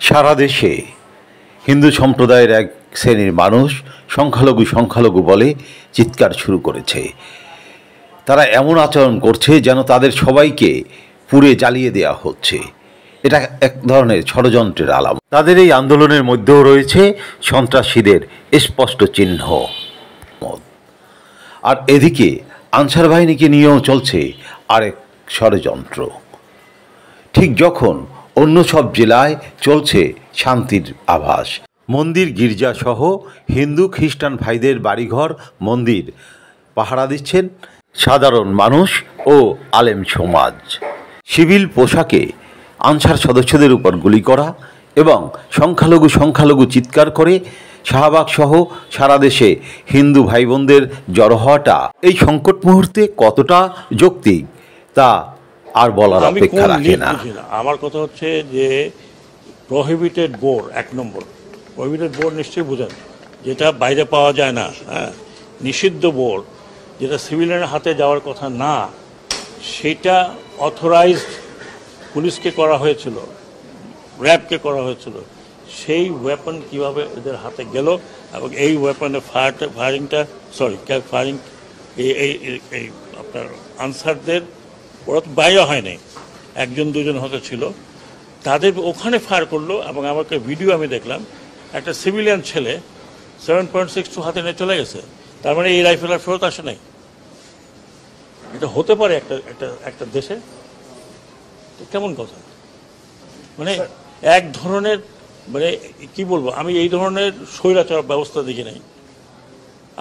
সারা দেশে হিন্দু সম্প্রদায়ের এক শ্রেণীর মানুষ সংখ্যালঘু বলে চিৎকার শুরু করেছে। তারা এমন আচরণ করছে যেন তাদের সবাইকে পুড়ে জ্বালিয়ে দেওয়া হচ্ছে। এটা এক ধরনের ষড়যন্ত্রের আলাম। তাদের এই আন্দোলনের মধ্যেও রয়েছে সন্ত্রাসীদের স্পষ্ট চিহ্ন। আর এদিকে আনসার বাহিনীকে নিয়েও চলছে আরেক ষড়যন্ত্র। ঠিক যখন অন্য সব জেলায় চলছে শান্তির আভাস, মন্দির গির্জা সহ হিন্দু খ্রিস্টান ভাইদের বাড়িঘর মন্দির পাহারা দিচ্ছেন সাধারণ মানুষ ও আলেম সমাজ। সিভিল পোশাকে আনসার সদস্যদের উপর গুলি করা এবং সংখ্যালঘু চিৎকার করে শাহবাগ সহ সারা দেশে হিন্দু ভাই বোনদের জড়ো হওয়াটা এই সংকট মুহূর্তে কতটা যৌক্তিক তা আর বলার অপেক্ষা রাখে না। আমার কথা হচ্ছে যে প্রহিবিটেড বোর্ড, এক নম্বর প্রহিবিটেড বোর্ড নিশ্চয়ই বুঝেন, যেটা বাইরে পাওয়া যায় না। হ্যাঁ, নিষিদ্ধ বোর্ড যেটা সিভিলিয়ানের হাতে যাওয়ার কথা না, সেটা অথরাইজড পুলিশকে করা হয়েছিল, র্যাবকে করা হয়েছিল। সেই ওয়েপন কিভাবে এদের হাতে গেল এবং এই ওয়েপনের ফায়ারিং এই আপনার আনসারদের ওরা তো বাইরে হয়নি, একজন দুজন হয়তো ছিল, তাদের ওখানে ফায়ার করলো। এবং আমাকে ভিডিও আমি দেখলাম, একটা সিভিলিয়ান ছেলে 7.62 হাতে নিয়ে চলে গেছে। তার মানে এই রাইফেল আর ফেরত আসে নাই। এটা হতে পারে একটা দেশে? কেমন কথা? মানে এক ধরনের, মানে কি বলবো, আমি এই ধরনের স্বৈরাচার ব্যবস্থা দেখি নাই।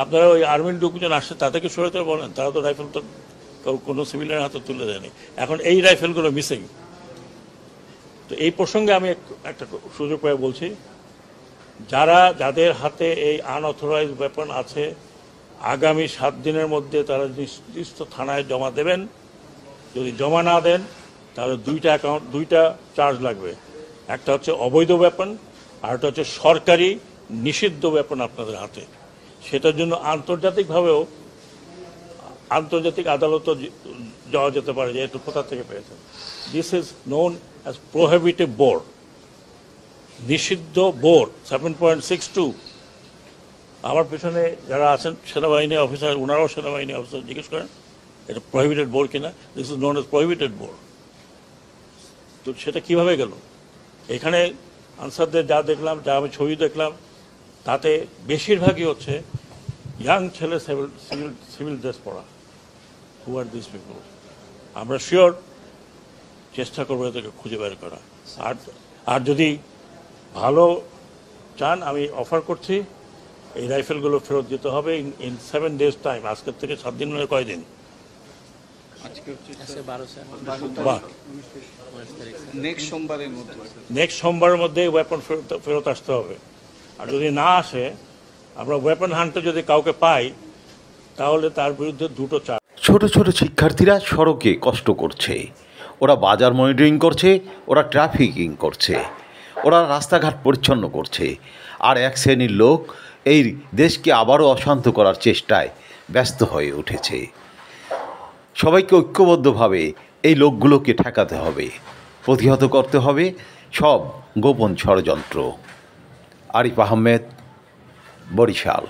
আপনারা ওই আর্মির লোকজন আসছে, তাদেরকে স্বৈরাচার বলেন? তারা তো রাইফেল তো কোনো সিভিলিয়ানের হাতে তুলে দেয়নি। এখন এই রাইফেলগুলো মিসিং। তো এই প্রসঙ্গে আমি একটা সুযোগ পেয়ে বলছি, যাদের হাতে এই আনঅথরাইজড ওয়েপন আছে, আগামী 7 দিনের মধ্যে তারা নির্দিষ্ট থানায় জমা দেবেন। যদি জমা না দেন তাহলে দুইটা চার্জ লাগবে। একটা হচ্ছে অবৈধ ওয়েপন, আর একটা হচ্ছে সরকারি নিষিদ্ধ ওয়েপন আপনাদের হাতে। সেটার জন্য আন্তর্জাতিক আদালতও যাওয়া যেতে পারে, যে একটু কোথা থেকে পেয়েছেন। This is known as prohibited board, নিষিদ্ধ বোর্ড 7.62। আমার পেছনে যারা আছেন সেনাবাহিনী অফিসার, ওনারাও সেনাবাহিনী অফিসার, জিজ্ঞেস করেন এটা প্রহিবিটেড বোর্ড কিনা। This is known as prohibited board. তো সেটা কিভাবে গেল? এখানে আনসারদের যা দেখলাম, যা আমি ছবি দেখলাম, তাতে বেশিরভাগই হচ্ছে ইয়াং ছেলে, সিভিল ড্রেস পরা। হু আর দিস পিপল? আমরা শিওর চেষ্টা করবো এদেরকে খুঁজে বের করা। আর যদি ভালো চান, আমি অফার করছি এই রাইফেলগুলো ফেরত দিতে হবে ইন 7 days টাইম। আজকের থেকে 7 দিন হলে কয়দিন? নেক্সট সোমবারের মধ্যে ওয়েপন ফেরত আসতে হবে। আর যদি না আসে, আমরা ওয়েপন হান্টে যদি কাউকে পাই, তাহলে তার বিরুদ্ধে 2টো চার্জ। ছোট শিক্ষার্থীরা সড়কে কষ্ট করছে, ওরা বাজার মনিটরিং করছে, ওরা ট্রাফিকিং করছে, ওরা রাস্তাঘাট পরিচ্ছন্ন করছে। আর এক শ্রেণীর লোক এই দেশকে আবারও অশান্ত করার চেষ্টায় ব্যস্ত হয়ে উঠেছে। সবাইকে ঐক্যবদ্ধভাবে এই লোকগুলোকে ঠেকাতে হবে, প্রতিহত করতে হবে সব গোপন ষড়যন্ত্র। আরিফ আহমেদ, বরিশাল।